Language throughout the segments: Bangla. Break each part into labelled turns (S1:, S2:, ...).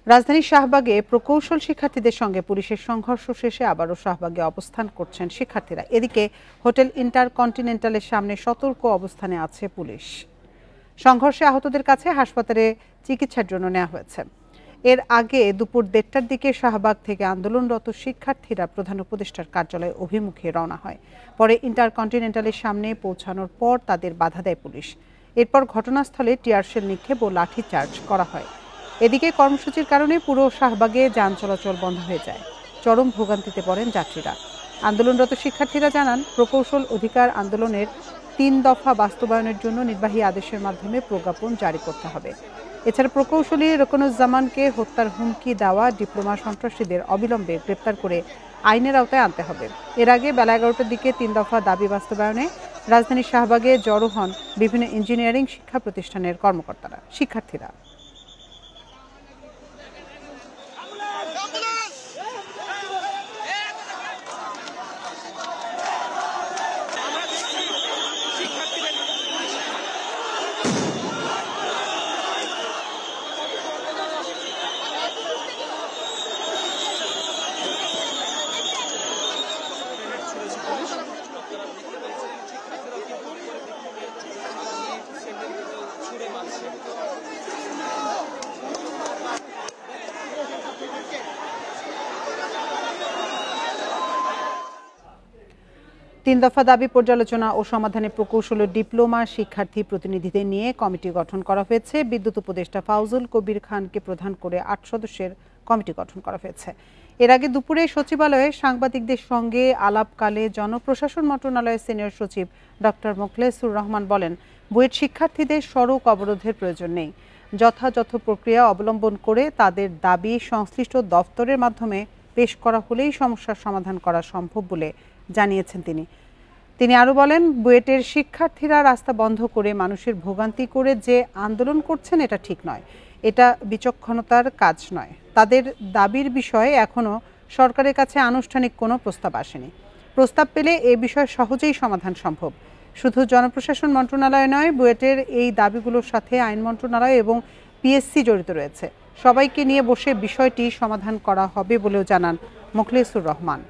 S1: রাজধানীর শাহবাগে প্রকৌশল শিক্ষার্থীদের সঙ্গে পুলিশের সংঘর্ষ শেষে আবারও শাহবাগে অবস্থান করছেন শিক্ষার্থীরা। এদিকে হোটেল ইন্টারকন্টিনেন্টালের সামনে সতর্ক অবস্থানে আছে পুলিশ। সংঘর্ষে আহতদের কাছে হাসপাতালে চিকিৎসার জন্য নেওয়া হয়েছে। এর আগে দুপুর 1:30টার দিকে শাহবাগ থেকে আন্দোলনরত শিক্ষার্থীরা প্রধান উপদেষ্টার কার্যালয় অভিমুখে রওনা হয়। পরে ইন্টারকন্টিনেন্টালের সামনে পৌঁছানোর পর তাদের বাধা দেয় পুলিশ। এরপর ঘটনাস্থলে টিয়ারশেল নিক্ষেপ ও লাঠিচার্জ করা হয়। এদিকে কর্মসূচির কারণে পুরো শাহবাগে যান চলাচল বন্ধ হয়ে যায়। চরম ভোগান্তিতে পড়েন যাত্রীরা। আন্দোলনরত শিক্ষার্থীরা জানান, প্রকৌশল অধিকার আন্দোলনের 3 দফা বাস্তবায়নের জন্য নির্বাহী আদেশের মাধ্যমে প্রজ্ঞাপন জারি করতে হবে। এছাড়া প্রকৌশলী রোকনুজ্জামানকে হত্যার হুমকি দেওয়া ডিপ্লোমা সন্ত্রাসীদের অবিলম্বে গ্রেপ্তার করে আইনের আওতায় আনতে হবে। এর আগে বেলা 11টার দিকে 3 দফা দাবি বাস্তবায়নে রাজধানীর শাহবাগে জড়ো হন বিভিন্ন ইঞ্জিনিয়ারিং শিক্ষা প্রতিষ্ঠানের কর্মকর্তারা, শিক্ষার্থীরা। তিন দফা দাবি পর্যালোচনা ও সমাধানে প্রকৌশল ও ডিপ্লোমা শিক্ষার্থী প্রতিনিধিদের নিয়ে কমিটি গঠন করা হয়েছে। বিদ্যুৎ উপদেষ্টা ফাউজুল কবির খানকে প্রধান করে 8 সদস্যের কমিটি গঠন করা হয়েছে। এর আগে দুপুরে সচিবালয়ে সাংবাদিকদের সঙ্গে আলাপকালে জনপ্রশাসন মন্ত্রণালয়ের সিনিয়র সচিব ডক্টর মোখলেসুর রহমান বলেন, বুয়েট শিক্ষার্থীদের সড়ক অবরোধের প্রয়োজন নেই। যথাযথ প্রক্রিয়া অবলম্বন করে তাদের দাবি সংশ্লিষ্ট দফতরের মাধ্যমে পেশ করা হলেই সমস্যার সমাধান করা সম্ভব বলে জানিয়েছেন তিনি আরও বলেন, বুয়েটের শিক্ষার্থীরা রাস্তা বন্ধ করে মানুষের ভোগান্তি করে যে আন্দোলন করছেন এটা ঠিক নয়, এটা বিচক্ষণতার কাজ নয়। তাদের দাবির বিষয়ে এখনও সরকারের কাছে আনুষ্ঠানিক কোনো প্রস্তাব আসেনি। প্রস্তাব পেলে এ বিষয়ে সহজেই সমাধান সম্ভব। শুধু জনপ্রশাসন মন্ত্রণালয় নয়, বুয়েটের এই দাবিগুলোর সাথে আইন মন্ত্রণালয় এবং পিএসসি জড়িত রয়েছে। সবাইকে নিয়ে বসে বিষয়টি সমাধান করা হবে বলেও জানান মোখলেসুর রহমান।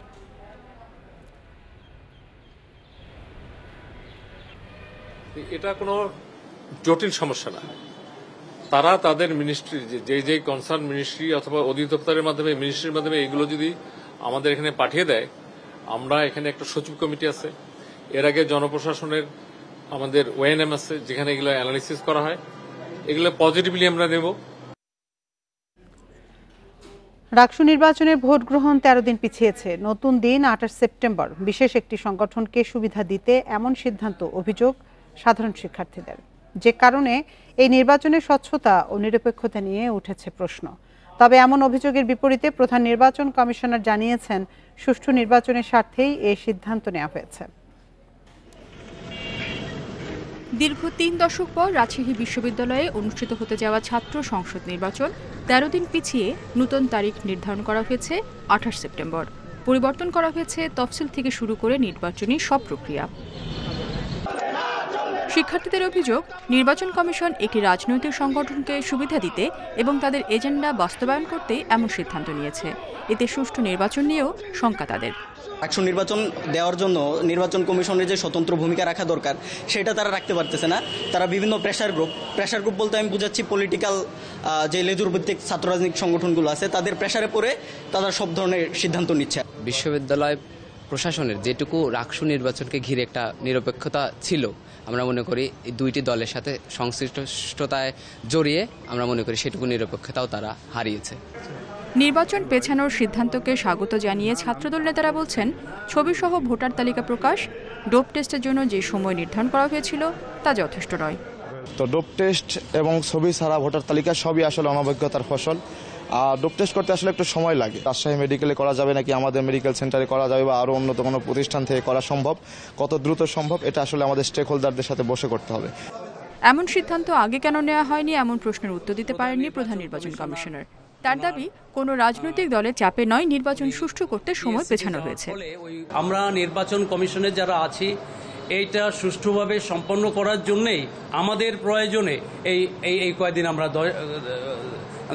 S2: এটা কোনো জটিল সমস্যা না। তারা তাদের মিনিস্ট্রি যে কনসার্ন মিনিস্ট্রি অথবা অধিদপ্তরের মাধ্যমে মিনিস্ট্রির মাধ্যমে এগুলো যদি আমাদের এখানে পাঠিয়ে দেয়, আমরা এখানে একটা সচিব কমিটি আছে, এর আগে জনপ্রশাসনের আমাদের ওএনএম আছে, যেখানে এগুলো অ্যানালিসিস করা হয়। এগুলো পজিটিভলি আমরা নেব।
S1: ডাকসু নির্বাচনের ভোট গ্রহণ 13 দিন পিছিয়েছে। নতুন দিন 28 সেপ্টেম্বর। বিশেষ একটি সংগঠনকে সুবিধা দিতে এমন সিদ্ধান্ত, অভিযোগ সাধারণ শিক্ষার্থীদের, যে কারণে এই নির্বাচনের স্বচ্ছতা ও নিরপেক্ষতা নিয়ে উঠেছে প্রশ্ন। তবে এমন অভিযোগের বিপরীতে প্রধান নির্বাচন কমিশনার জানিয়েছেন, সুষ্ঠু নির্বাচনের স্বার্থেই এই সিদ্ধান্ত নেওয়া হয়েছে।
S3: দীর্ঘ 3 দশক পর রাজশাহী বিশ্ববিদ্যালয়ে অনুষ্ঠিত হতে যাওয়া ছাত্র সংসদ নির্বাচন 13 দিন পিছিয়ে নতুন তারিখ নির্ধারণ করা হয়েছে 28 সেপ্টেম্বর। পরিবর্তন করা হয়েছে তফসিল থেকে শুরু করে নির্বাচনী সব প্রক্রিয়া। শিক্ষার্থীদের অভিযোগ, নির্বাচন কমিশন একটি রাজনৈতিক সংগঠনকে সুবিধা দিতে এবং তাদের এজেন্ডা বাস্তবায়ন করতে এমন সিদ্ধান্ত নিয়েছে। এতে সুষ্ঠু নির্বাচন নিয়েও শঙ্কা তাদের।
S4: ডাকসু নির্বাচন দেওয়ার জন্য নির্বাচন কমিশনের যে স্বতন্ত্র ভূমিকা রাখা দরকার, সেটা তারা রাখতে পারতেছে না। তারা বিভিন্ন প্রেশার গ্রুপ বলতে আমি বুঝাচ্ছি পলিটিক্যাল যে লেজুর ভিত্তিক ছাত্র রাজনৈতিক সংগঠনগুলো আছে, তাদের প্রেশারে পড়ে তারা সব ধরনের সিদ্ধান্ত নিচ্ছে।
S5: বিশ্ববিদ্যালয় প্রশাসনের যেটুকু ডাকসু নির্বাচনকে ঘিরে একটা নিরপেক্ষতা ছিল, আমরা মনে করি এই দুইটি দলের সাথে সংশ্লিষ্টতায় জড়িয়ে আমরা মনে করি সেটুকু নিরপেক্ষতাও তারা হারিয়েছে।
S3: নির্বাচন পেছানোর সিদ্ধান্তকে স্বাগত জানিয়ে ছাত্রদল নেতারা বলছেন, ছবিসহ ভোটার তালিকা প্রকাশ, ডোপ টেস্টের জন্য যে সময় নির্ধারণ করা হয়েছিল তা যথেষ্ট নয়।
S6: তো ডোপ টেস্ট এবং ছবি ছাড়া ভোটার তালিকা সবই আসলে অনভিজ্ঞতার ফসল। ডোপ টেস্ট করতে আসলে একটু সময় লাগে। রাজশাহী মেডিকেলে করা যাবে নাকি আমাদের মেডিকেল সেন্টারে করা যাবে বা আরও উন্নত কোনো প্রতিষ্ঠান থেকে করা সম্ভব, কত দ্রুত সম্ভব, এটা আসলে আমাদের স্টেক হোল্ডারদের সাথে বসে করতে হবে।
S3: এমন সিদ্ধান্ত আগে কেন নেওয়া হয়নি, এমন প্রশ্নের উত্তর দিতে পারেননি প্রধান নির্বাচন কমিশনার। তার দাবি, কোনো রাজনৈতিক দলের চাপে নয়, নির্বাচন সুষ্ঠু করতে সময় পেছানো হয়েছে।
S7: আমরা নির্বাচন কমিশনে যারা আছি, এইটা সুষ্ঠুভাবে সম্পন্ন করার জন্যই আমাদের প্রয়োজনে এই কয়েকদিন আমরা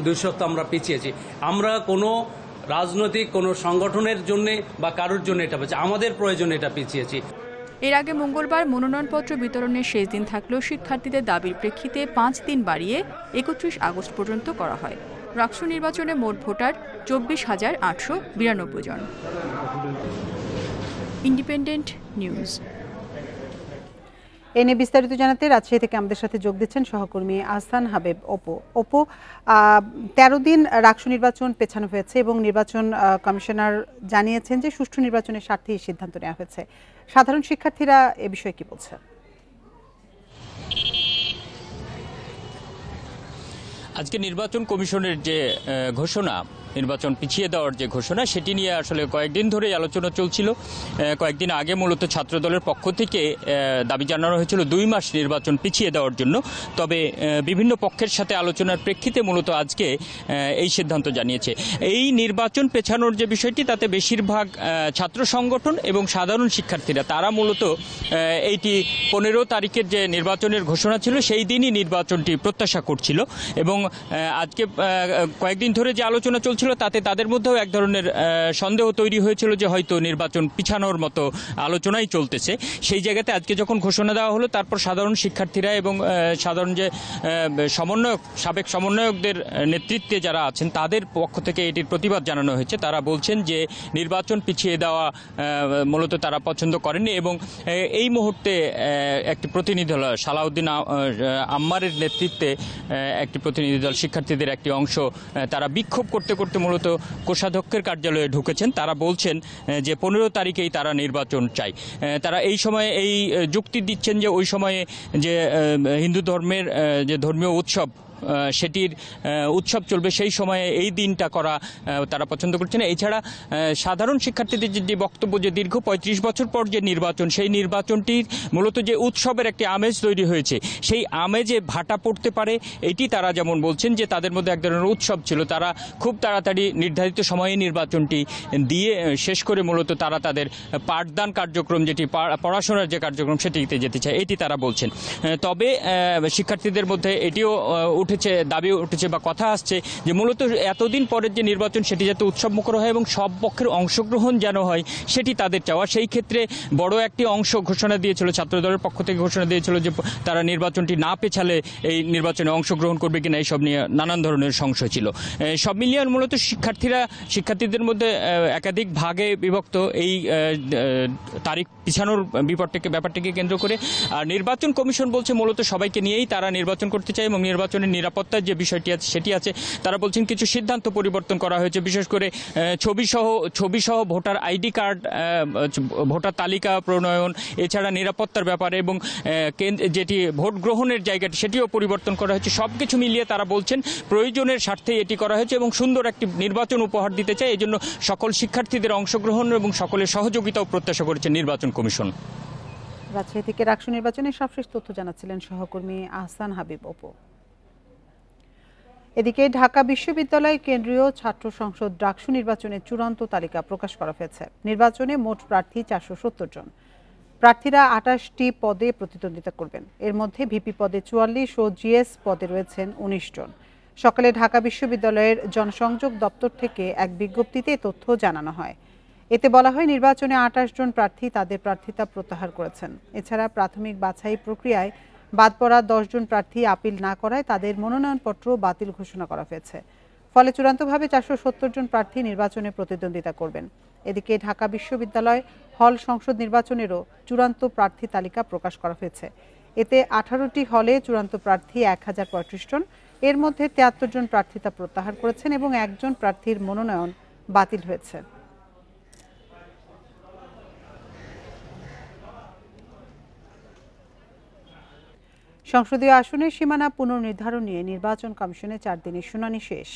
S7: 2 সপ্তাহ আমরা পিছিয়েছি। আমরা কোনো রাজনৈতিক কোনো সংগঠনের জন্য বা কারোর জন্য এটা পিছিয়ে, আমাদের প্রয়োজনে এটা পিছিয়েছি।
S3: এর আগে মঙ্গলবার মনোনয়নপত্র বিতরণের শেষ দিন থাকলেও শিক্ষার্থীদের দাবির প্রেক্ষিতে 5 দিন বাড়িয়ে 31 আগস্ট পর্যন্ত করা হয়। রাকসু নির্বাচনে মোট ভোটার 24,892 জন। Independent news.
S1: এ নিয়ে বিস্তারিত জানাতে রাজশাহী থেকে আমাদের সাথে যোগ দিচ্ছেন সহকর্মী আহসান হাবিব অপু। 13 দিন রাকসু নির্বাচন পেছানো হয়েছে এবং নির্বাচন কমিশনার জানিয়েছেন যে সুষ্ঠু নির্বাচনের স্বার্থেই সিদ্ধান্ত নেওয়া হয়েছে। সাধারণ শিক্ষার্থীরা এ বিষয়ে কি বলছে?
S8: আজকে নির্বাচন কমিশনের যে ঘোষণা, নির্বাচন পিছিয়ে দেওয়ার যে ঘোষণা, সেটি নিয়ে আসলে কয়েকদিন ধরেই আলোচনা চলছিল। কয়েকদিন আগে মূলত ছাত্রদলের পক্ষ থেকে দাবি জানানো হয়েছিল 2 মাস নির্বাচন পিছিয়ে দেওয়ার জন্য। তবে বিভিন্ন পক্ষের সাথে আলোচনার প্রেক্ষিতে মূলত আজকে এই সিদ্ধান্ত জানিয়েছে। এই নির্বাচন পেছানোর যে বিষয়টি, তাতে বেশিরভাগ ছাত্র সংগঠন এবং সাধারণ শিক্ষার্থীরা তারা মূলত এইটি 15 তারিখের যে নির্বাচনের ঘোষণা ছিল সেই দিনই নির্বাচনটি প্রত্যাশা করছিল এবং আজকে কয়েকদিন ধরে যে আলোচনা চলছিল তাতে তাদের মধ্যেও এক ধরনের সন্দেহ তৈরি হয়েছিল যে হয়তো নির্বাচন পিছানোর মতো আলোচনাই চলতেছে। সেই জায়গাতে আজকে যখন ঘোষণা দেওয়া হলো, তারপর সাধারণ শিক্ষার্থীরা এবং সাধারণ যে সাবেক সমন্বয়কদের নেতৃত্বে যারা আছেন তাদের পক্ষ থেকে এটির প্রতিবাদ জানানো হয়েছে। তারা বলছেন যে নির্বাচন পিছিয়ে দেওয়া মূলত তারা পছন্দ করেননি এবং এই মুহূর্তে একটি প্রতিনিধি দল, সালাউদ্দিন আম্মারের নেতৃত্বে একটি প্রতিনিধি দল, শিক্ষার্থীদের একটি অংশ, তারা বিক্ষোভ করতে করতে মূলত কোষাধ্যক্ষের কার্যালয়ে ঢুকেছেন। তারা বলছেন যে 15 তারিখেই তারা নির্বাচন চাই। তারা এই সময়ে এই যুক্তি দিচ্ছেন যে ওই সময়ে যে হিন্দু ধর্মের যে ধর্মীয় উৎসব, সেটির উৎসব চলবে, সেই সময়ে এই দিনটা করা তারা পছন্দ করছে না। এছাড়া সাধারণ শিক্ষার্থীদের যে বক্তব্য যে দীর্ঘ 35 বছর পর যে নির্বাচন, সেই নির্বাচনটির মূলত যে উৎসবের একটি আমেজ তৈরি হয়েছে, সেই আমেজে ভাটা পড়তে পারে, এটি তারা যেমন বলছেন যে তাদের মধ্যে এক ধরনের উৎসব ছিল। তারা খুব তাড়াতাড়ি নির্ধারিত সময়ে নির্বাচনটি দিয়ে শেষ করে মূলত তারা তাদের পাঠদান কার্যক্রম, যেটি পড়াশোনার যে কার্যক্রম, সেটিতে যেতে চায়, এটি তারা বলছেন। তবে শিক্ষার্থীদের মধ্যে এটিও দাবি উঠেছে বা কথা আসছে যে মূলত এতদিন পরের যে নির্বাচন, সেটি যাতে উৎসব মুখর হয় এবং সব পক্ষের অংশগ্রহণ যেন হয়, সেটি তাদের চাওয়া। সেই ক্ষেত্রে বড় একটি অংশ ঘোষণা দিয়েছিল, ছাত্রদলের পক্ষ থেকে ঘোষণা দিয়েছিল যে তারা নির্বাচনটি না পেছালে এই নির্বাচনে অংশগ্রহণ করবে কিনা, এইসব নিয়ে নানান ধরনের সংশয় ছিল। সব মিলিয়ে মূলত শিক্ষার্থীদের মধ্যে একাধিক ভাগে বিভক্ত এই তারিখ পিছানোর ব্যাপারটিকে কেন্দ্র করে। আর নির্বাচন কমিশন বলছে মূলত সবাইকে নিয়েই তারা নির্বাচন করতে চায় এবং নির্বাচনের নিরাপত্তার যে বিষয়টি আছে সেটি আছে। তারা বলছেন কিছু সিদ্ধান্ত পরিবর্তন করা হয়েছে, বিশেষ করে ছবিসহ ভোটার আইডি কার্ড, ভোটার তালিকা প্রণয়ন, এছাড়া নিরাপত্তার ব্যাপারে এবং যেটি ভোট গ্রহণের জায়গাটি, সেটিও পরিবর্তন করা হয়েছে। সবকিছু মিলিয়ে তারা বলছেন প্রয়োজনের স্বার্থে এটি করা হয়েছে এবং সুন্দর একটি নির্বাচন উপহার দিতে চায়। এজন্য সকল শিক্ষার্থীদের অংশগ্রহণ এবং সকলের সহযোগিতাও প্রত্যাশা করেছে নির্বাচন কমিশন।
S1: রাজশাহী থেকে রাকসু নির্বাচনের সবশেষ তথ্য জানাচ্ছিলেন সহকর্মী আহসান হাবিব অপু। এদিকে ঢাকা বিশ্ববিদ্যালয় কেন্দ্রীয় ছাত্র সংসদ রাকসু নির্বাচনের চূড়ান্ত তালিকা প্রকাশ করা হয়েছে। নির্বাচনে মোট প্রার্থী 470 জন। প্রার্থীরা 28টি পদে প্রতিদ্বন্দ্বিতা করবেন। এর মধ্যে ভিপি পদে 44 ও জিএস পদে রয়েছেন 19 জন। সকালে ঢাকা বিশ্ববিদ্যালয়ের জনসংযোগ দপ্তর থেকে এক বিজ্ঞপ্তিতে তথ্য জানানো হয়। এতে বলা হয় নির্বাচনে 28 জন প্রার্থী তাদের প্রার্থিতা প্রত্যাহার করেছেন। এছাড়া প্রাথমিক বাছাই প্রক্রিয়ায় বাদ পড়া 10 জন প্রার্থী আপিল না করায় তাদের মনোনয়নপত্র বাতিল ঘোষণা করা হয়েছে। ফলে চূড়ান্তভাবে 470 জন প্রার্থী নির্বাচনে প্রতিদ্বন্দ্বিতা করবেন। এদিকে ঢাকা বিশ্ববিদ্যালয় হল সংসদ নির্বাচনেরও চূড়ান্ত প্রার্থী তালিকা প্রকাশ করা হয়েছে। এতে 18টি হলে চূড়ান্ত প্রার্থী 1035 জন। এর মধ্যে 73 জন প্রার্থিতা প্রত্যাহার করেছেন এবং একজন প্রার্থীর মনোনয়ন বাতিল হয়েছে। সংসদীয় আসনের সীমানা পুনর্নির্ধারণ নিয়ে নির্বাচন কমিশনের 4 দিনের শুনানি শেষ।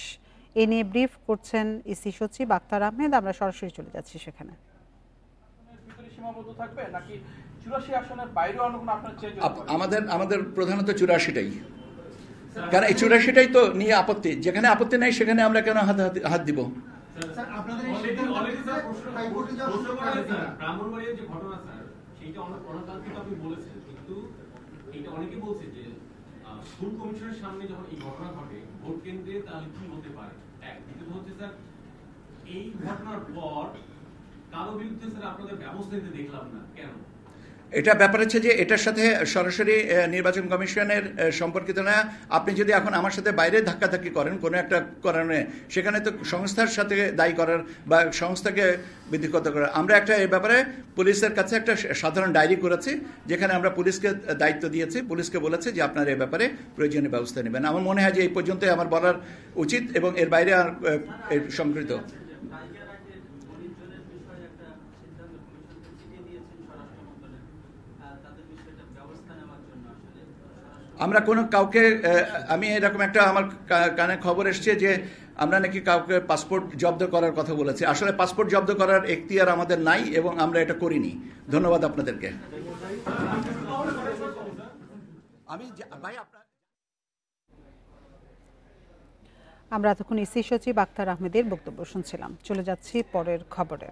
S1: এ নিয়ে ব্রিফ করছেন ইসি সচিব আক্তার আহমেদ। আমরা সরাসরি চলে যাচ্ছি সেখানে।
S9: আমাদের প্রধানত 84টাই, কারণ এই 84টাই তো নিয়ে আপত্তি, যেখানে আপত্তি নাই সেখানে আমরা কেন হাত দিব?
S10: এটা অনেকে বলছে যে স্কুল কমিশনের সামনে যখন এই ঘটনা ঘটে ভোট কেন্দ্রে, তাহলে কি হতে পারে? এক, দ্বিতীয়ত হচ্ছে স্যার, এই ঘটনার পর কারো বিরুদ্ধে স্যার আপনাদের ব্যবস্থা নিতে দেখলাম না, কেন?
S9: এটা ব্যাপার হচ্ছে যে এটার সাথে সরাসরি নির্বাচন কমিশনের সম্পর্কিত না। আপনি যদি এখন আমার সাথে বাইরে ধাক্কাধাক্কি করেন কোনো একটা কারণে, সেখানে তো সংস্থার সাথে দায়ী করার বা সংস্থাকে বিধিগত করার। আমরা একটা এই ব্যাপারে পুলিশের কাছে একটা সাধারণ ডায়েরি করেছি, যেখানে আমরা পুলিশকে দায়িত্ব দিয়েছি, পুলিশকে বলেছি যে আপনারা এই ব্যাপারে প্রয়োজনীয় ব্যবস্থা নেবেন। আমার মনে হয় যে এই পর্যন্তই আমার বলার উচিত, এবং এর বাইরে আর সংকৃত। আমরা কোনো কাউকে, আমি এরকম একটা আমার কানে খবর এসছে যে আমরা নাকি কাউকে পাসপোর্ট জব্দ করার কথা বলেছি। আসলে পাসপোর্ট জব্দ করার এখতিয়ার আমাদের নাই এবং আমরা এটা করিনি। ধন্যবাদ আপনাদেরকে।
S1: আমরা এতক্ষণ ইসি সচিব আক্তার আহমেদের বক্তব্য শুনছিলাম। চলে যাচ্ছি পরের খবরে।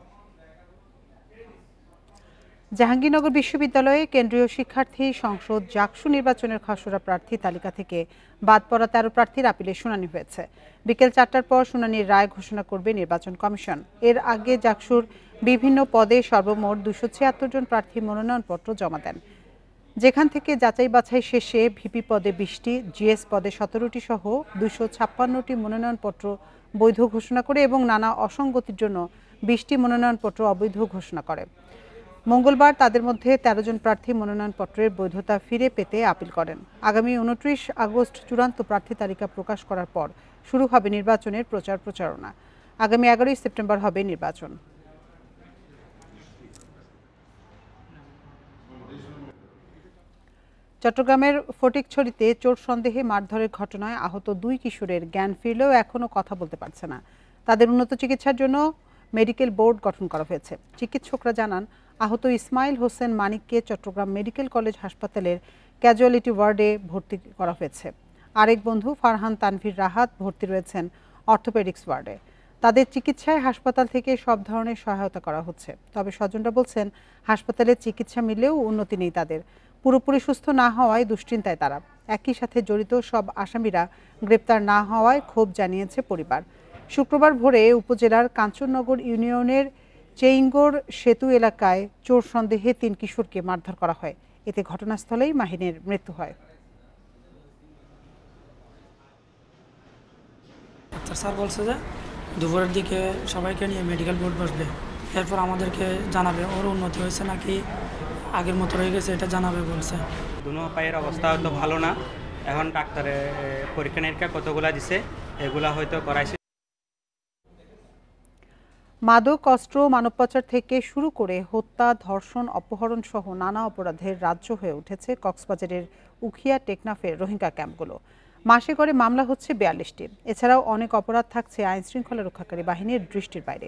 S1: জাহাঙ্গীরনগর বিশ্ববিদ্যালয়ে কেন্দ্রীয় শিক্ষার্থী সংসদ জাকসু নির্বাচনের খসড়া প্রার্থী তালিকা থেকে বাদ পড়া 13 প্রার্থীর আপিলের শুনানি হয়েছে। বিকেল 4টার পর শুনানির রায় ঘোষণা করবে নির্বাচন কমিশন। এর আগে জাকসুর বিভিন্ন পদে সর্বমোট 276 জন প্রার্থী মনোনয়নপত্র জমা দেন, যেখান থেকে যাচাই বাছাই শেষে ভিপি পদে 20টি, জিএস পদে 17টি সহ 256টি মনোনয়নপত্র বৈধ ঘোষণা করে এবং নানা অসঙ্গতির জন্য 20টি মনোনয়নপত্র অবৈধ ঘোষণা করে। মঙ্গলবার তাদের মধ্যে 13 জন প্রার্থী মনোনয়নপত্রের বৈধতা ফিরে পেতে আপিল করেন। আগামী 29 আগস্ট চূড়ান্ত প্রার্থী তালিকা প্রকাশ করার পর শুরু হবে নির্বাচনের প্রচার প্রচারণা। আগামী 11 সেপ্টেম্বর হবে নির্বাচন। চট্টগ্রামের ফটিকছড়িতে চোর সন্দেহে মারধরের ঘটনায় আহত 2 কিশোরের জ্ঞান ফিরলেও এখনও কথা বলতে পারছে না। তাদের উন্নত চিকিৎসার জন্য মেডিকেল বোর্ড গঠন করা হয়েছে। চিকিৎসকরা জানান, আহত ইসমাইল হোসেন মানিককে চট্টগ্রাম মেডিকেল কলেজ হাসপাতালের ক্যাজুয়ালিটি ওয়ার্ডে ভর্তি করা হয়েছে। আরেক বন্ধু ফারহান তানভীর রাহাত ভর্তি রয়েছেন অর্থোপেডিক্স ওয়ার্ডে। তাদের চিকিৎসায় হাসপাতাল থেকে সব ধরনের সহায়তা করা হচ্ছে। তবে স্বজনরা বলছেন, হাসপাতালে চিকিৎসা মিলেও উন্নতি নেই তাদের। পুরোপুরি সুস্থ না হওয়ায় দুশ্চিন্তায় তারা। একই সাথে জড়িত সব আসামিরা গ্রেপ্তার না হওয়ায় ক্ষোভ জানিয়েছে পরিবার। শুক্রবার ভোরে উপজেলার কাঞ্চননগর ইউনিয়নের চেইঙ্গর সেতু এলাকায় চোর সন্দেহে 3 কিশোরকে মারধর করা হয়। এতে ঘটনাস্থলেই মাহিনের মৃত্যু হয়।
S11: স্যার বলছে যে দুপুরের দিকে সবাইকে নিয়ে মেডিকেল বোর্ড বসবে, এরপর আমাদেরকে জানাবে ওর উন্নতি হয়েছে নাকি আগের মতো রয়ে গেছে, এটা জানাবে বলছে।
S12: দুনো পায়ের অবস্থা হয়তো ভালো না, এখন ডাক্তারে পরীক্ষা নিরীক্ষা কতগুলা দিছে, এগুলা হয়তো করাইছে।
S1: মাদক, অস্ত্র, মানব পাচার থেকে শুরু করে হত্যা, ধর্ষণ, অপহরণ সহ নানা অপরাধের রাজ্য হয়ে উঠেছে কক্সবাজারের উখিয়া টেকনাফের রোহিঙ্গা ক্যাম্পগুলো। মাসে গড়ে মামলা হচ্ছে 42টি। এছাড়াও অনেক অপরাধ থাকছে আইন শৃঙ্খলা রক্ষাকারী বাহিনীর দৃষ্টির বাইরে।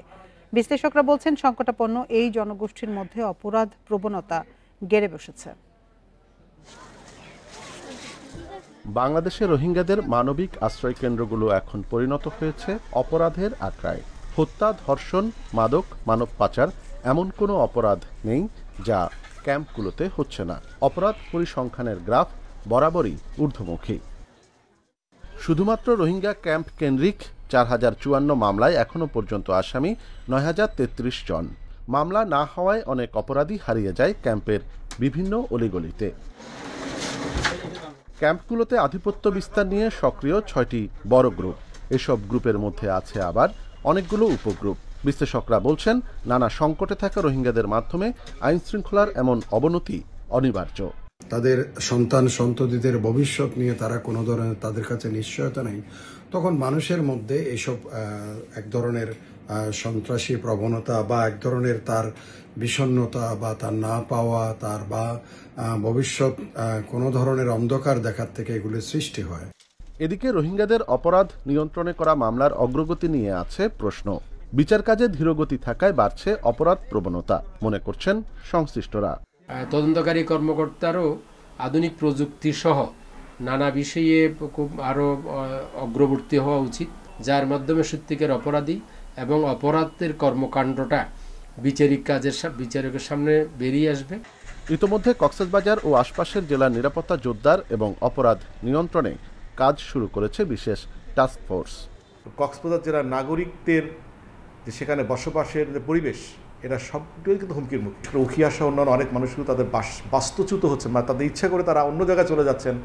S1: বিশ্লেষকরা বলছেন, সংকটাপন্ন এই জনগোষ্ঠীর মধ্যে অপরাধ প্রবণতা গেড়ে বসেছে।
S13: বাংলাদেশে রোহিঙ্গাদের মানবিক আশ্রয় কেন্দ্রগুলো এখন পরিণত হয়েছে অপরাধের আখড়ায়। হত্যা, ধর্ষণ, মাদক, মানব পাচার এমন কোনো অপরাধ নেই যা ক্যাম্পগুলোতে হচ্ছে না। অপরাধ পরিসংখ্যানের গ্রাফ বরাবরই ঊর্ধ্বমুখী। শুধুমাত্র রোহিঙ্গা ক্যাম্প কেন্দ্রিক 4054 মামলায় এখনও পর্যন্ত আসামি 9033 জন। মামলা না হওয়ায় অনেক অপরাধী হারিয়ে যায় ক্যাম্পের বিভিন্ন অলিগলিতে। ক্যাম্পগুলোতে আধিপত্য বিস্তার নিয়ে সক্রিয় 6টি বড় গ্রুপ। এসব গ্রুপের মধ্যে আছে আবার অনেকগুলো উপগ্রুপ। বিশ্লেষকরা বলছেন, নানা সংকটে থাকা রোহিঙ্গাদের মাধ্যমে আইন শৃঙ্খলার এমন অবনতি অনিবার্য।
S14: তাদের সন্তান সন্ততিদের ভবিষ্যৎ নিয়ে তারা কোনো ধরনের তাদের কাছে নিশ্চয়তা নেই, তখন মানুষের মধ্যে এসব এক ধরনের সন্ত্রাসী প্রবণতা বা এক ধরনের তার বিষণ্ণতা বা তার না পাওয়া তার বা ভবিষ্যৎ কোনো ধরনের অন্ধকার দেখার থেকে এগুলো সৃষ্টি হয়।
S13: এদিকে রোহিঙ্গাদের অপরাধ নিয়ন্ত্রণে করা মামলার অগ্রগতি নিয়ে আছে প্রশ্ন। বিচার কাজে ধীরগতি থাকায় বাড়ছে অপরাধ প্রবণতা মনে করছেন সংশ্লিষ্টরা।
S15: তদন্তকারী কর্মকর্তারও আধুনিক প্রযুক্তি সহ নানা বিষয়ে খুব আরও অগ্রবর্তী হওয়া উচিত, যার মাধ্যমে সত্যিকার অপরাধী এবং অপরাধের কর্মকাণ্ডটা বিচারিকের সামনে বেরিয়ে আসবে।
S13: ইতোমধ্যে কক্সবাজার ও আশপাশের জেলার নিরাপত্তা জোরদার এবং অপরাধ নিয়ন্ত্রণে কাজ শুরু করেছে বিশেষ টাস্ক ফোর্স।
S16: কক্সবাজার জেলার নাগরিকদের যে সেখানে বসবাসের যে পরিবেশ, এটা সবটাই কিন্তু হুমকির মুখে। উখিয়া সহ অন্যান্য অনেক মানুষ কিন্তু তাদের বাস্তুচ্যুত হচ্ছেন, মানে তাদের ইচ্ছা করে তারা অন্য জায়গায় চলে যাচ্ছেন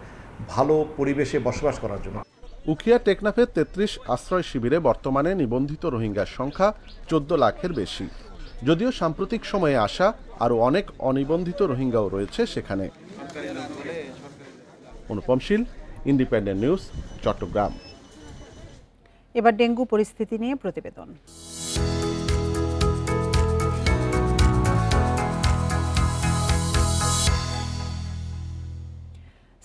S16: ভালো পরিবেশে বসবাস করার জন্য।
S13: উখিয়া টেকনাফের 33 আশ্রয় শিবিরে বর্তমানে নিবন্ধিত রোহিঙ্গার সংখ্যা 14 লাখের বেশি। যদিও সাম্প্রতিক সময়ে আসা আরও অনেক অনিবন্ধিত রোহিঙ্গাও রয়েছে সেখানে। অনুপম শীল, ইন্ডিপেন্ডেন্ট নিউজ, চট্টগ্রাম।
S1: এবার ডেঙ্গু পরিস্থিতি নিয়ে প্রতিবেদন।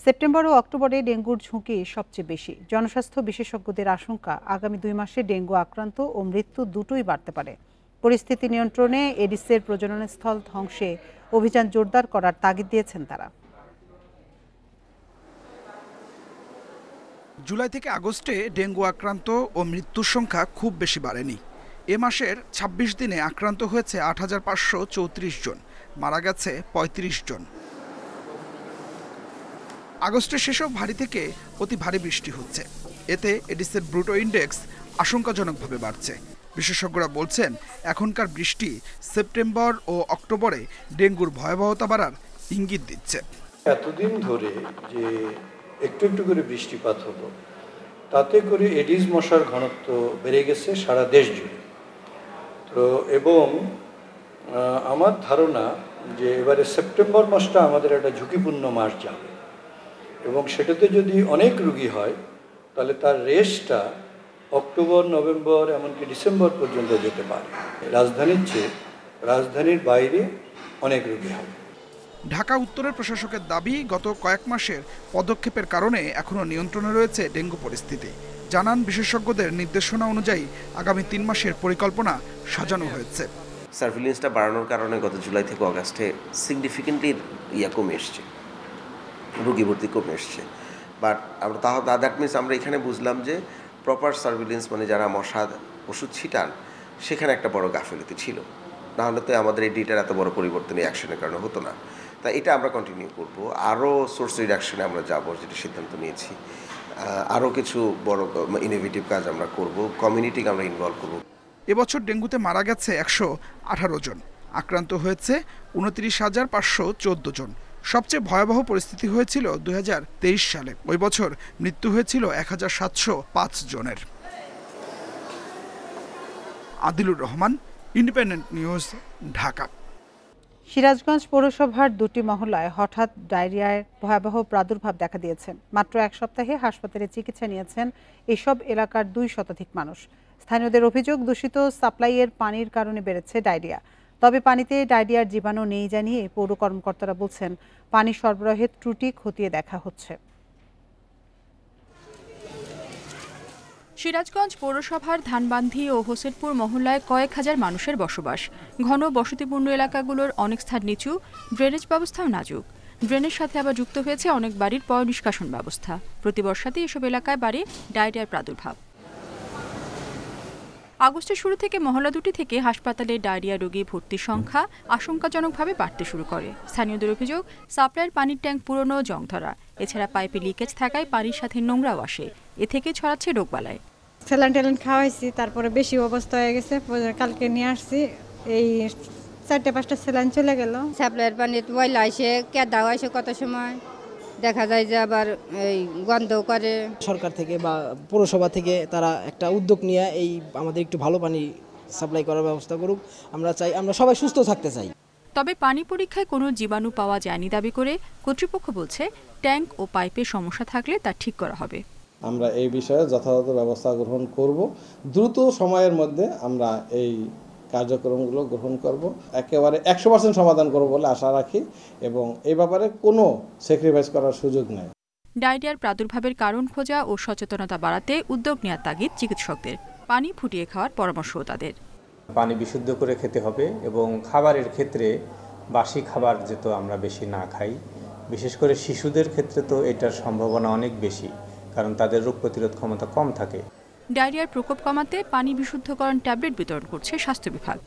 S1: সেপ্টেম্বর ও অক্টোবরে ডেঙ্গুর ঝুঁকি সবচেয়ে বেশি। জনস্বাস্থ্য বিশেষজ্ঞদের আশঙ্কা, আগামী 2 মাসে ডেঙ্গু আক্রান্ত ও মৃত্যু দুটোই বাড়তে পারে। পরিস্থিতি নিয়ন্ত্রণে এডিসের প্রজননস্থল ধ্বংসে অভিযান জোরদার করার তাগিদ দিয়েছেন তারা।
S17: জুলাই থেকে আগস্টে ডেঙ্গু আক্রান্ত ও মৃত্যুর সংখ্যা খুব বেশি বাড়েনি। এ মাসের 26 দিনে আক্রান্ত হয়েছে 8,534 জন, মারা গেছে 35 জন। আগস্টের শেষেও ভারী থেকে অতি ভারী বৃষ্টি হচ্ছে, এতে এডিসের ব্রুটো ইন্ডেক্স আশঙ্কাজনকভাবে বাড়ছে। বিশেষজ্ঞরা বলছেন এখনকার বৃষ্টি সেপ্টেম্বর ও অক্টোবরে ডেঙ্গুর ভয়াবহতা বাড়ার ইঙ্গিত দিচ্ছে।
S18: এতদিন ধরে যে একটু একটু করে বৃষ্টিপাত হলো, তাতে করে এডিস মশার ঘনত্ব বেড়ে গেছে সারা দেশ জুড়ে। তো এবং আমার ধারণা যে এবারে সেপ্টেম্বর মাসটা আমাদের একটা ঝুঁকিপূর্ণ মাস যাবে, এবং সেটাতে যদি অনেক রোগী হয় তাহলে তার রেসটা অক্টোবর, নভেম্বর, এমনকি ডিসেম্বর পর্যন্ত যেতে পারে। রাজধানীর চেয়ে রাজধানীর বাইরে অনেক রোগী হবে।
S17: ঢাকা উত্তরের প্রশাসকের দাবি, গত কয়েক মাসের পদক্ষেপের কারণে এখনও নিয়ন্ত্রণে রয়েছে ডেঙ্গু পরিস্থিতি। জানান, বিশেষজ্ঞদের নির্দেশনা অনুযায়ী আগামী 3 মাসের পরিকল্পনা সাজানো হয়েছে।
S19: সার্ভিলেন্সটা বাড়ানোর কারণে গত জুলাই থেকে অগাস্টে সিগনিফিকেন্টলি কমে এসছে, রোগী ভর্তি কমে এসছে। বাট আমরা দ্যাট মিনস আমরা এখানে বুঝলাম যে প্রপার সার্ভিলেন্স, মানে যারা মশা ওষুধ ছিটান, সেখানে একটা বড় গাফিলতি ছিল। নাহলে তো আমাদের এই ডিটার এত বড় পরিবর্তন এই অ্যাকশনের কারণে হতো না। তা এটা আমরা কন্টিনিউ করব, আরও সোর্স রিডাকশনে আমরা যাব, যেটা সিদ্ধান্ত নিয়েছি। আরও কিছু বড় ইনোভেটিভ কাজ আমরা করব, কমিউনিটিকে আমরা ইনভলভ করব।
S17: এবছর ডেঙ্গুতে মারা গেছে 118 জন, আক্রান্ত হয়েছে 29,514 জন। সবচেয়ে ভয়াবহ পরিস্থিতি হয়েছিল 2023 সালে। ওই বছর মৃত্যু হয়েছিল 1,705 জনের। Adilur Rahman, independent news, Dhaka.
S1: সিরাজগঞ্জ পৌরসভার 2টি মহল্লায় হঠাৎ ডায়রিয়ার ভয়াবহ প্রাদুর্ভাব দেখা দিয়েছে। মাত্র 1 সপ্তাহে হাসপাতালে চিকিৎসা নিয়েছেন এসব এলাকার 2 শতাধিক মানুষ। স্থানীয়দের অভিযোগ, দূষিত সাপ্লাইয়ের পানির কারণে বেড়েছে ডায়রিয়া। তবে পানিতে ডায়রিয়ার জীবাণু নেই জানিয়ে পৌর কর্মকর্তারা বলছেন পানি সরবরাহের ত্রুটি খতিয়ে দেখা হচ্ছে।
S3: সিরাজগঞ্জ পৌরসভার ধানবান্ধি ও হোসেনপুর মহল্লায় কয়েক হাজার মানুষের বসবাস। ঘন বসতিপূর্ণ এলাকাগুলোর অনেক স্থান নিচু, ড্রেনেজ ব্যবস্থাও নাজুক। ড্রেনের সাথে আবার যুক্ত হয়েছে অনেক বাড়ির পয় নিষ্কাশন ব্যবস্থা। প্রতি বর্ষাতে এসব এলাকায় বাড়ে ডায়রিয়ার প্রাদুর্ভাব। আগস্টের শুরু থেকে মহল্লা দুটি থেকে হাসপাতালে ডায়রিয়া রোগী ভর্তির সংখ্যা আশঙ্কাজনকভাবে বাড়তে শুরু করে। স্থানীয়দের অভিযোগ, সাপ্লাইয়ের পানির ট্যাঙ্ক পুরনো, জং ধরা। এছাড়া পাইপে লিকেজ থাকায় পানির সাথে নোংরাও আসে, এ থেকে ছড়াচ্ছে রোগবালাই।
S20: স্যালাইন ট্যালাইন খাওয়াইছি, তারপরে বেশি অবস্থা হয়ে গেছে, কালকে নিয়ে আসছি, এই 4-5টা স্যালাইন চলে গেল।
S21: সাপ্লাইয়ের পানি ময়লা আসে, কেদাও আসে, কত সময় দেখা যায় যে আবার এই গন্ধ করে।
S22: সরকার থেকে বা পৌরসভা থেকে তারা একটা উদ্যোগ নিয়ে এই আমাদের একটু ভালো পানি সাপ্লাই করার ব্যবস্থা করুক। আমরা চাই, আমরা সবাই সুস্থ থাকতে চাই।
S3: তবে পানি পরীক্ষায় কোনো জীবাণু পাওয়া যায়নি দাবি করে কর্তৃপক্ষ বলছে, ট্যাঙ্ক ও পাইপের সমস্যা থাকলে তা ঠিক করা হবে।
S23: আমরা এই বিষয়ে যথাযথ ব্যবস্থা গ্রহণ করব। দ্রুত সময়ের মধ্যে আমরা এই কার্যক্রমগুলো গ্রহণ করব, একেবারে 100% সমাধান করব বলে আশা রাখি, এবং এই ব্যাপারে কোনো স্যাক্রিফাইস করার সুযোগ নেই।
S3: ডায়রিয়ার প্রাদুর্ভাবের কারণ খোঁজা ও সচেতনতা বাড়াতে উদ্যোগ নেওয়ার তাগিদ চিকিৎসকদের। পানি ফুটিয়ে খাওয়ার পরামর্শও তাদের।
S24: পানি বিশুদ্ধ করে খেতে হবে, এবং খাবারের ক্ষেত্রে বাসি খাবার যেহেতু আমরা বেশি না খাই, বিশেষ করে শিশুদের ক্ষেত্রে তো এটার সম্ভাবনা অনেক বেশি, কারণ তাদের রোগ প্রতিরোধ ক্ষমতা কম থাকে।
S3: ডায়রিয়ার প্রকোপ কমাতে পানি বিশুদ্ধকরণ ট্যাবলেট বিতরণ করছে স্বাস্থ্য বিভাগ।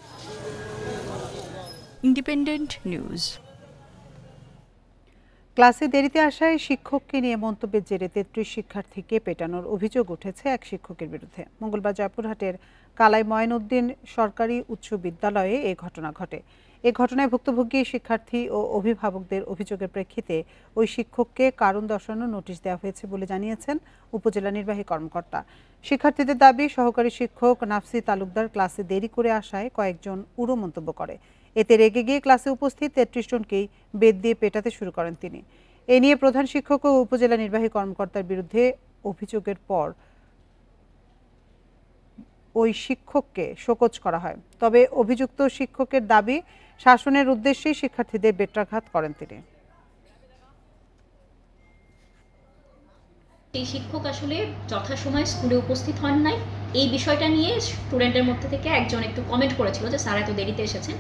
S3: Independent news.
S1: ক্লাসে দেরিতে আসায় শিক্ষককে নিয়ে মন্তব্যের জেরে ৩৩ শিক্ষার্থীকে পেটানোর অভিযোগ উঠেছে এক শিক্ষকের বিরুদ্ধে। মঙ্গলবার জয়পুরহাটের কালাই মঈনুদ্দিন সরকারি উচ্চ বিদ্যালয়ে এ ঘটনা ঘটে। এ ঘটনায় ভুক্তভোগী শিক্ষার্থী ও অভিভাবকদের অভিযোগের প্রেক্ষিতে ওই শিক্ষককে কারণ দর্শানোর নোটিশ দেওয়া হয়েছে বলে জানিয়েছেন উপজেলা নির্বাহী কর্মকর্তা। শিক্ষার্থীদের দাবি, সহকারী শিক্ষক নাফসি তালুকদার ক্লাসে দেরি করে আসায় কয়েকজন উড়ো মন্তব্য করে। এতে রেগে গিয়ে ক্লাসে উপস্থিত ৩৩ জনকেই বেত দিয়ে পেটাতে শুরু করেন তিনি। এ নিয়ে প্রধান শিক্ষক ও উপজেলা নির্বাহী কর্মকর্তার বিরুদ্ধে অভিযোগের পর ওই শিক্ষককে শোকজ করা হয়। তবে অভিযুক্ত শিক্ষকের দাবি, শাসনের উদ্দেশ্যেই শিক্ষার্থীদের বেত্রাঘাত করেন তিনি।
S2: এই শিক্ষক আসলে যথাসময়ে স্কুলে উপস্থিত হন নাই। এই বিষয়টা নিয়ে স্টুডেন্টের মধ্যে থেকে একজন একটু কমেন্ট করেছিল যে স্যার এত দেরিতে এসেছেন।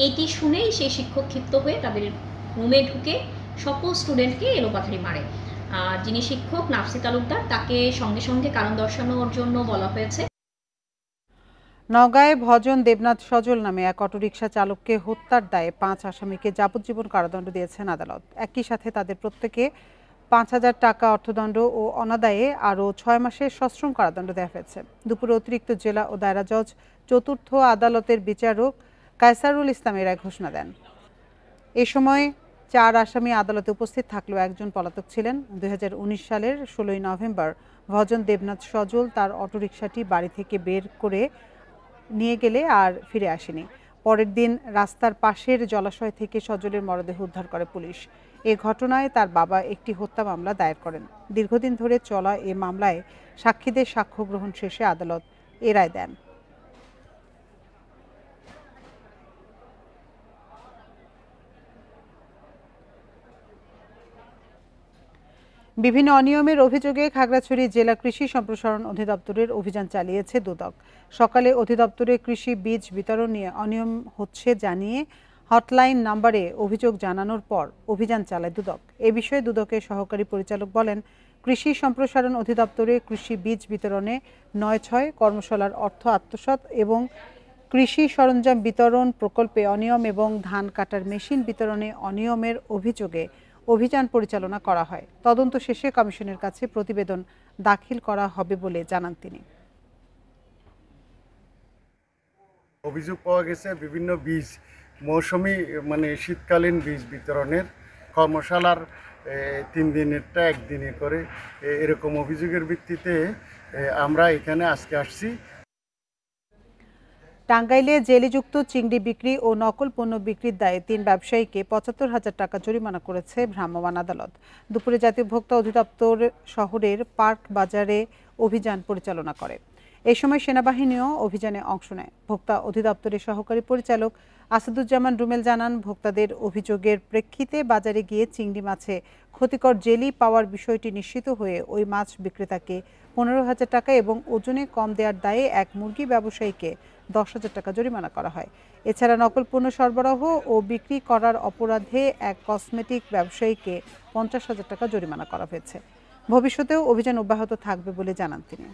S2: এইটি শুনেই সেই শিক্ষক ক্ষিপ্ত হয়ে তাদের রুমে ঢুকে সকল স্টুডেন্টকে এলোপাথারি মারে। যিনি শিক্ষক নাফসি তালুকদার, তাকে সঙ্গে সঙ্গে কারণ দর্শানোর জন্য বলা হয়েছে।
S1: নওগাঁয় ভজন দেবনাথ সজল নামে এক অটোরিকশা চালককে হত্যার দায়ে ৫ আসামিকে যাবজ্জীবন কারাদণ্ড দিয়েছেন আদালত। একই সাথে তাদের প্রত্যেকে ৫,০০০ টাকা অর্থদণ্ড ও অনাদায়ে আরও ৬ মাসের সশ্রম কারাদণ্ড দেওয়া হয়েছে। দুপুরে অতিরিক্ত জেলা ও দায়রা জজ চতুর্থ আদালতের বিচারক কায়সারুল ইসলাম এর ঘোষণা দেন। এ সময় ৪ আসামি আদালতে উপস্থিত থাকলেও একজন পলাতক ছিলেন। ২০১৯ সালের ১৬ই নভেম্বর ভজন দেবনাথ সজল তার অটোরিকশাটি বাড়ি থেকে বের করে নিয়ে গেলে আর ফিরে আসেনি। পরের দিন রাস্তার পাশের জলাশয় থেকে সজলের মরদেহ উদ্ধার করে পুলিশ। এ ঘটনায় তার বাবা একটি হত্যা মামলা দায়ের করেন। দীর্ঘদিন ধরে চলা এ মামলায় সাক্ষীদের সাক্ষ্য গ্রহণ শেষে আদালত এ রায় দেন। বিভিন্ন অনিয়মের অভিযোগে খাগড়াছড়ি জেলা কৃষি সম্প্রসারণ অধিদপ্তরের অভিযান চালিয়েছে দুদক। সকালে অধিদপ্তরে কৃষি বীজ বিতরণ নিয়ে অনিয়ম হচ্ছে জানিয়ে হটলাইন নম্বরে অভিযোগ জানানোর পর অভিযান চালায় দুদক। এ বিষয়ে দুদকের সহকারী পরিচালক বলেন, কৃষি সম্প্রসারণ অধিদপ্তরে কৃষি বীজ বিতরণে ৯/৬ কর্মশালার অর্থ আত্মসাৎ এবং কৃষি সরঞ্জাম বিতরণ প্রকল্পে অনিয়ম এবং ধান কাটার মেশিন বিতরণে অনিয়মের অভিযোগে অভিযান পরিচালনা করা হয়। তদন্ত শেষে কমিশনের কাছে প্রতিবেদন দাখিল করা হবে বলে জানান তিনি।
S4: অভিযোগ পাওয়া গেছে বিভিন্ন বীজ মৌসুমি শীতকালীন বীজ বিতরণের কর্মশালার 3 দিনেরটা 1 দিনে করে এরকম অভিযোগের ভিত্তিতে আমরা এখানে আজকে আসছি।
S1: টাঙ্গাইলে জেলিযুক্ত চিংড়ি বিক্রি ও নকল পণ্য বিক্রির দায়ে 3 ব্যবসায়ীকে ৭৫,০০০ টাকা জরিমানা করেছে ভ্রাম্যমাণ আদালত। দুপুরে জাতীয় ভোক্তা অধিদপ্তর শহরের পার্ক বাজারে অভিযান পরিচালনা করে। এই সময় সেনাবাহিনীও অভিযানে অংশ নেয়। ভোক্তা অধিদপ্তরের সহকারী পরিচালক আসাদুজ্জামান রুমেল জানান, ভোক্তাদের অভিযোগের প্রেক্ষিতে বাজারে গিয়ে চিংড়ি মাছে ক্ষতিকর জেলি পাওয়ার বিষয়টি নিশ্চিত হয়ে ওই মাছ বিক্রেতাকে ১৫,০০০ টাকা এবং ওজনে কম দেওয়ার দায়ে এক মুরগি ব্যবসায়ীকে ১০,০০০ টাকা জরিমানা করা হয়। এছাড়া নকল পণ্য সরবরাহ ও বিক্রি করার অপরাধে এক কসমেটিক ব্যবসায়ীকে ৫০,০০০ টাকা জরিমানা করা হয়েছে। ভবিষ্যতেও অভিযান অব্যাহত থাকবে বলে জানান তিনি।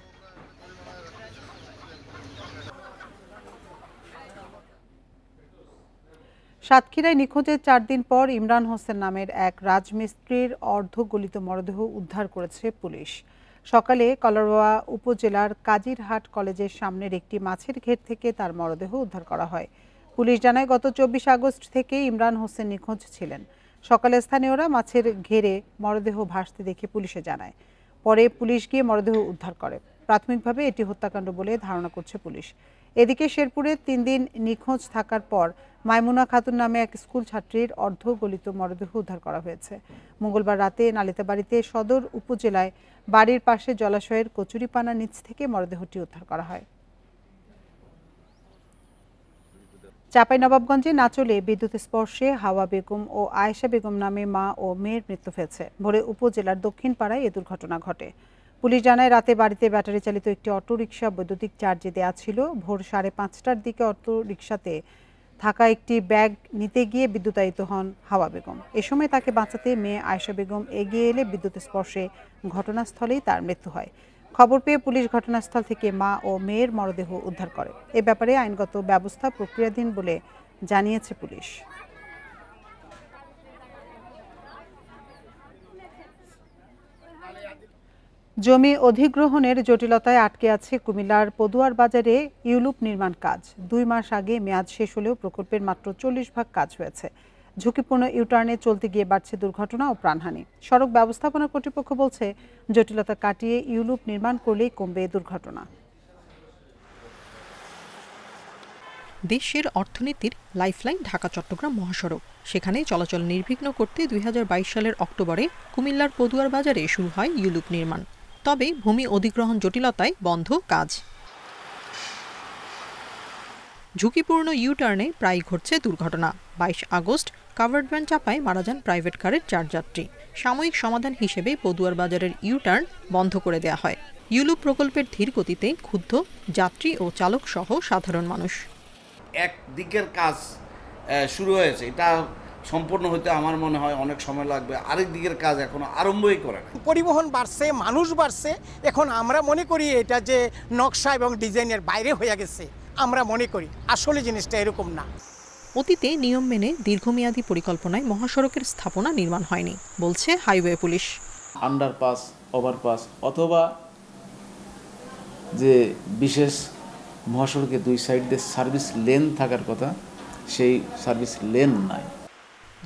S1: সাতক্ষীরায় নিখোঁজের 4 দিন পর ইমরান হোসেন নামের এক রাজমিস্ত্রির অর্ধগলিত মরদেহ উদ্ধার করেছে পুলিশ। সকালে কলারোয়া উপজেলার কাজিরহাট কলেজের সামনের একটি মাছের ঘের থেকে তার মরদেহ উদ্ধার করা হয়। পুলিশ জানায়, গত ২৪ আগস্ট থেকে ইমরান হোসেন নিখোঁজ ছিলেন। সকালে স্থানীয়রা মাছের ঘেরে মরদেহ ভাসতে দেখে পুলিশে জানায়। পরে পুলিশ গিয়ে মরদেহ উদ্ধার করে। প্রাথমিকভাবে এটি হত্যাকাণ্ড বলে ধারণা করছে পুলিশ। এদিকে শেরপুরে 3 দিন নিখোঁজ থাকার পর মাইমুনা খাতুন নামে এক স্কুল ছাত্রীর অর্ধগলিত মরদেহ উদ্ধার করা হয়েছে। মঙ্গলবার রাতে নালিতাবাড়িতে সদর উপজেলায় বাড়ির পাশে জলাশয়ের কচুরিপানা নিচ থেকে মরদেহটি উদ্ধার করা হয়। চাঁপাইনবাবগঞ্জে নাচলে বিদ্যুৎ স্পর্শে হাওয়া বেগম ও আয়েশা বেগম নামে মা ও মেয়ের মৃত্যু হয়েছে। ভোরে উপজেলার দক্ষিণ পাড়ায় এ দুর্ঘটনা ঘটে। পুলিশ জানায়, রাতে বাড়িতে ব্যাটারি চালিত একটি অটোরিকশা বৈদ্যুতিক চার্জে দেওয়া ছিল। ভোর 5:30টার দিকে অটোরিকশাতে থাকা একটি ব্যাগ নিতে গিয়ে বিদ্যুতায়িত হন হাওয়া বেগম। এ সময় তাকে বাঁচাতে মেয়ে আয়েশা বেগম এগিয়ে এলে বিদ্যুৎ স্পর্শে ঘটনাস্থলেই তার মৃত্যু হয়। খবর পেয়ে পুলিশ ঘটনাস্থল থেকে মা ও মেয়ের মরদেহ উদ্ধার করে। এ ব্যাপারে আইনগত ব্যবস্থা প্রক্রিয়াধীন বলে জানিয়েছে পুলিশ। জমি অধিগ্রহণের জটিলতায় আটকে আছে কুমিল্লার পদুয়ার বাজারে ইউলুপ নির্মাণ কাজ। 2 মাস আগে মেয়াদ শেষ হলেও প্রকল্পের মাত্র 40% কাজ হয়েছে। ঝুঁকিপূর্ণ ইউটার্নে চলতে গিয়ে বাড়ছে দুর্ঘটনা ও প্রাণহানি। সড়ক ব্যবস্থাপনা কর্তৃপক্ষ বলছে, জটিলতা কাটিয়ে ইউলুপ নির্মাণ করলেই কমবে দুর্ঘটনা।
S5: দেশের অর্থনীতির লাইফলাইন ঢাকা চট্টগ্রাম মহাসড়ক, সেখানে চলাচল নির্বিঘ্ন করতে 2022 সালের অক্টোবরে কুমিল্লার পদুয়ার বাজারে শুরু হয় ইউলুপ নির্মাণ। তবে ভূমি অধিগ্রহণ জটিলতায় বন্ধ কাজ। ঝুঁকিপূর্ণ ইউটার্নে প্রায় ঘটছে দুর্ঘটনা। 22 আগস্ট কাভার্ড ভ্যান চাপায় মারা যান প্রাইভেট কারের 4 যাত্রী। সাময়িক সমাধান হিসেবে পদুয়ার বাজারের ইউটার্ন বন্ধ করে দেওয়া হয়। ইউলুপ প্রকল্পের ধীর গতিতে ক্ষুব্ধ যাত্রী ও চালক সহ সাধারণ মানুষ।
S6: এক দিকের কাজ শুরু হয়েছে, এটা সম্পূর্ণ হতে আমার মনে হয় অনেক সময় লাগবে। আরেক দিকের কাজ এখনো আরম্ভই করে না।
S7: পরিবহন বাড়ছে, মানুষ বাড়ছে, এখন আমরা মনে করি এটা যে নকশা এবং ডিজাইনের বাইরে হয়ে গেছে। আমরা মনে করি আসলে জিনিসটা এরকম না।
S5: অতীতে নিয়ম মেনে দীর্ঘমেয়াদী পরিকল্পনায় মহাসড়কের স্থাপনা নির্মাণ হয়নি বলছে হাইওয়ে পুলিশ।
S8: আন্ডারপাস, ওভারপাস অথবা যে বিশেষ মহাসড়কে 2 সাইড দিয়ে সার্ভিস লেন থাকার কথা, সেই সার্ভিস লেন নাই।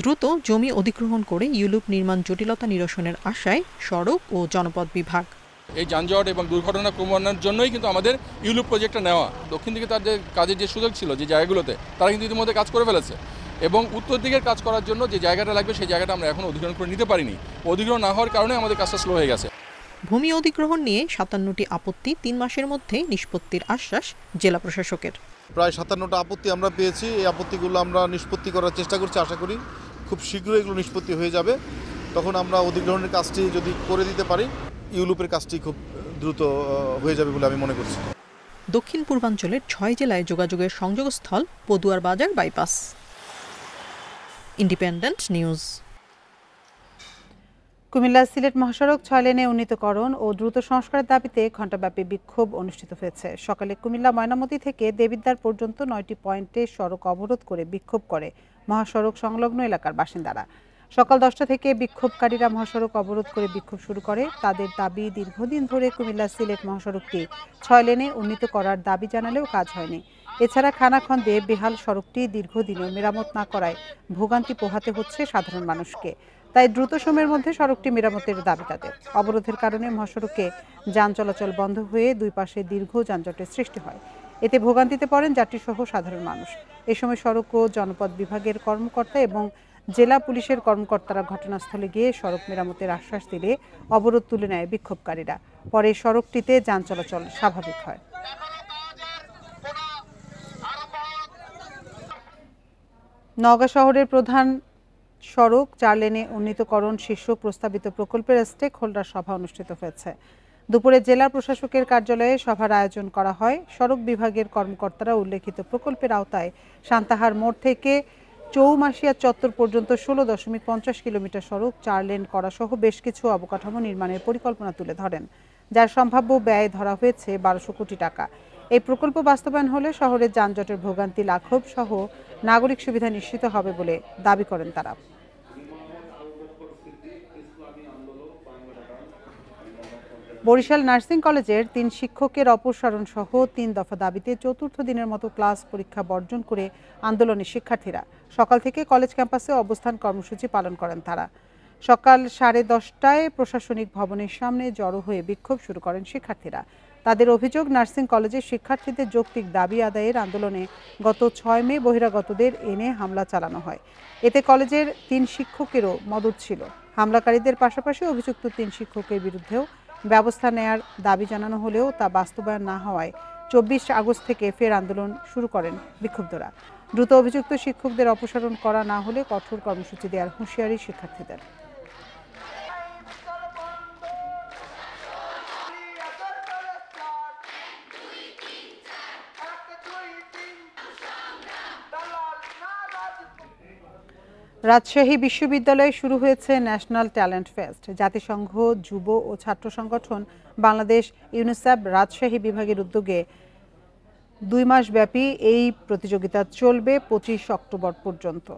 S5: দ্রুত জমি অধিগ্রহণ করে ইউলুপ নির্মাণ জটিলতা নিরসনের আশায় সড়ক ও জনপথ বিভাগ।
S25: এই যানজট এবং দুর্ঘটনা কমানোর জন্যই কিন্তু আমাদের ইউলুপ প্রজেক্টটা নেওয়া। দক্ষিণ দিকে তার যে কাজের যে সুযোগ ছিল যে জায়গাগুলোতে, তারা কিন্তু ইতিমধ্যে কাজ করে ফেলেছে, এবং উত্তর দিকের কাজ করার জন্য যে জায়গাটা লাগবে সেই জায়গাটা আমরা এখন অধিগ্রহণ করে নিতে পারিনি। অধিগ্রহণ না হওয়ার কারণে আমাদের কাজটা স্লো হয়ে গেছে।
S5: ভূমি অধিগ্রহণ নিয়ে 57টি আপত্তি 3 মাসের মধ্যে নিষ্পত্তির আশ্বাস জেলা প্রশাসকের।
S26: প্রায় 57টা আপত্তি আমরা পেয়েছি। এই আপত্তিগুলো আমরা নিষ্পত্তি করার চেষ্টা করছি। আশা করি খুব শীঘ্রই এগুলো নিষ্পত্তি হয়ে যাবে। তখন আমরা অধিগ্রহণের কাজটি যদি করে দিতে পারি, ইউলুপের কাজটি খুব দ্রুত হয়ে যাবে বলে আমি মনে করছি।
S5: দক্ষিণ পূর্বাঞ্চলের 6 জেলায় যোগাযোগের সংযোগস্থল পদুয়ার বাজার bypass. Independent news.
S1: Comilla Sylhet মহাসড়ক 6 লেনে উন্নীতকরণ ও দ্রুত সংস্কারের দাবিতে ঘণ্টাব্যাপী বিক্ষোভ অনুষ্ঠিত হয়েছে। সকালে কুমিল্লা ময়নামতি থেকে দেবিদ্বার পর্যন্ত 9টি পয়েন্টে সড়ক অবরোধ করে বিক্ষোভ করে মহাসড়ক সংলগ্ন এলাকার বাসিন্দারা। সকাল 10টা থেকে বিক্ষোভকারীরা মহাসড়ক অবরোধ করে বিক্ষোভ শুরু করে। তাদের দাবি, দীর্ঘদিন ধরে কুমিল্লা সিলেট মহাসড়কটি 6 লেনে উন্নীত করার দাবি জানালেও কাজ হয়নি। এছাড়া খানাখন্দে বেহাল সড়কটি দীর্ঘদিনও মেরামত না করায় ভোগান্তি পোহাতে হচ্ছে সাধারণ মানুষকে। তাই দ্রুত সময়ের মধ্যে সড়কটি মেরামতের দাবি তাদের। অবরোধের কারণে মহাসড়কে যান চলাচল বন্ধ হয়ে দুই পাশে দীর্ঘ যানজটের সৃষ্টি হয়। এতে ভোগান্তিতে পড়েন যাত্রীসহ সাধারণ মানুষ। এ সময় সড়ক ও জনপথ বিভাগের কর্মকর্তা এবং জেলা পুলিশের কর্মকর্তারা ঘটনাস্থলে গিয়ে সড়ক মেরামতের আশ্বাস দিলে অবরোধ তুলে নেয় বিক্ষোভকারীরা। পরে সড়কটিতে যান চলাচল স্বাভাবিক হয়। নওগাঁ শহরের প্রধান সড়ক 4 লেনে উন্নীতকরণ শীর্ষক প্রস্তাবিত প্রকল্পের স্টেক হোল্ডার সভা অনুষ্ঠিত হয়েছে। দুপুরে জেলা প্রশাসকের কার্যালয়ে সভার আয়োজন করা হয়। সড়ক বিভাগের কর্মকর্তারা উল্লেখিত প্রকল্পের আওতায় সান্তাহার মোড় থেকে চৌমাশিয়া চত্বর পর্যন্ত 16.50 কিলোমিটার সড়ক 4 লেন করা সহ বেশ কিছু অবকাঠামো নির্মাণের পরিকল্পনা তুলে ধরেন, যার সম্ভাব্য ব্যয় ধরা হয়েছে 1200 কোটি টাকা। এই প্রকল্প বাস্তবায়ন হলে শহরের যানজটের ভোগান্তি লাঘব সহ নাগরিক সুবিধা নিশ্চিত হবে বলে দাবি করেন তারা। বরিশাল নার্সিং কলেজের 3 শিক্ষকের অপসারণ সহ 3 দফা দাবিতে চতুর্থ দিনের মতো ক্লাস পরীক্ষা বর্জন করে আন্দোলনে শিক্ষার্থীরা সকাল থেকে কলেজ ক্যাম্পাসে অবস্থান কর্মসূচি পালন করেন তারা। সকাল 10:30টায় প্রশাসনিক ভবনের সামনে জড়ো হয়ে বিক্ষোভ শুরু করেন শিক্ষার্থীরা। তাদের অভিযোগ, নার্সিং কলেজের শিক্ষার্থীদের যৌক্তিক দাবি আদায়ের আন্দোলনে গত 6 মে বহিরাগতদের এনে হামলা চালানো হয়। এতে কলেজের 3 শিক্ষকেরও মদত ছিল। হামলাকারীদের পাশাপাশি অভিযুক্ত 3 শিক্ষকের বিরুদ্ধেও ব্যবস্থা নেয়ার দাবি জানানো হলেও তা বাস্তবায়ন না হওয়ায় 24 আগস্ট থেকে ফের আন্দোলন শুরু করেন বিক্ষুব্ধরা। দ্রুত অভিযুক্ত শিক্ষকদের অপসারণ করা না হলে কঠোর কর্মসূচি দেওয়ার হুঁশিয়ারি শিক্ষার্থীদের। রাজশাহী বিশ্ববিদ্যালয়ে শুরু হয়েছে ন্যাশনাল ট্যালেন্ট ফেস্ট। জাতিসংঘ যুব ও ছাত্র সংগঠন বাংলাদেশ, ইউনিসেফ রাজশাহী বিভাগের উদ্যোগে 2 মাস ব্যাপী এই প্রতিযোগিতা চলবে 25 অক্টোবর পর্যন্ত।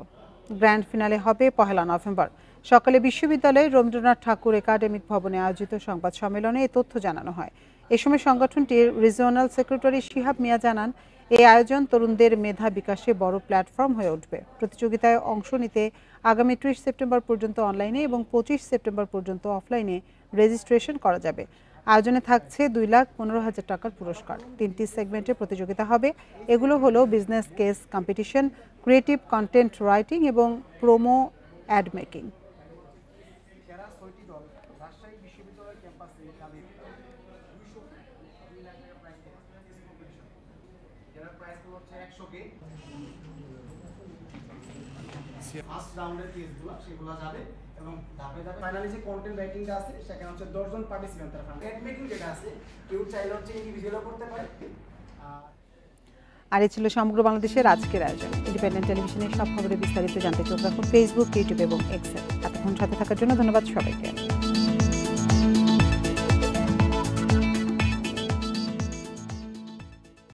S1: গ্র্যান্ড ফিনালে হবে 1 নভেম্বর। সকালে বিশ্ববিদ্যালয়ের রবীন্দ্রনাথ ঠাকুর একাডেমিক ভবনে আয়োজিত সংবাদ সম্মেলনে এ তথ্য জানানো হয়। এ সময় সংগঠনটির রিজিওনাল সেক্রেটারি শিহাব মিয়া জানান, এই আয়োজন তরুণদের মেধা বিকাশে বড় প্ল্যাটফর্ম হয়ে উঠবে। প্রতিযোগিতায় অংশ নিতে আগামী 30 সেপ্টেম্বর পর্যন্ত অনলাইনে এবং 25 সেপ্টেম্বর পর্যন্ত অফলাইনে রেজিস্ট্রেশন করা যাবে। আয়োজনে থাকছে 2,15,000 টাকার পুরস্কার। 3টি সেগমেন্টে প্রতিযোগিতা হবে। এগুলো হলো business case competition, creative content writing এবং প্রোমো অ্যাড মেকিং।
S9: ফার্স্ট রাউন্ডের কেসগুলো সেগুলো যাবে এবং ধাপে ধাপে ফাইনালি যে কন্টেন্ট রাইটিংটা আছে সেখানে হচ্ছে 10 জন পার্টিসিপেন্ট তারা অ্যাড মেকিং যেটা আছে কেউ চাইলে হচ্ছে ইন্ডিভিজুয়ালও করতে পারে।
S1: আর এই ছিল সমগ্র বাংলাদেশের আজকের আয়োজন। ইন্ডিপেন্ডেন্ট টেলিভিশনের সব খবরে বিস্তারিত জানতে চোখ রাখুন ফেসবুক, ইউটিউব এবং এক্সে। এতক্ষণ সাথে থাকার জন্য ধন্যবাদ সবাইকে।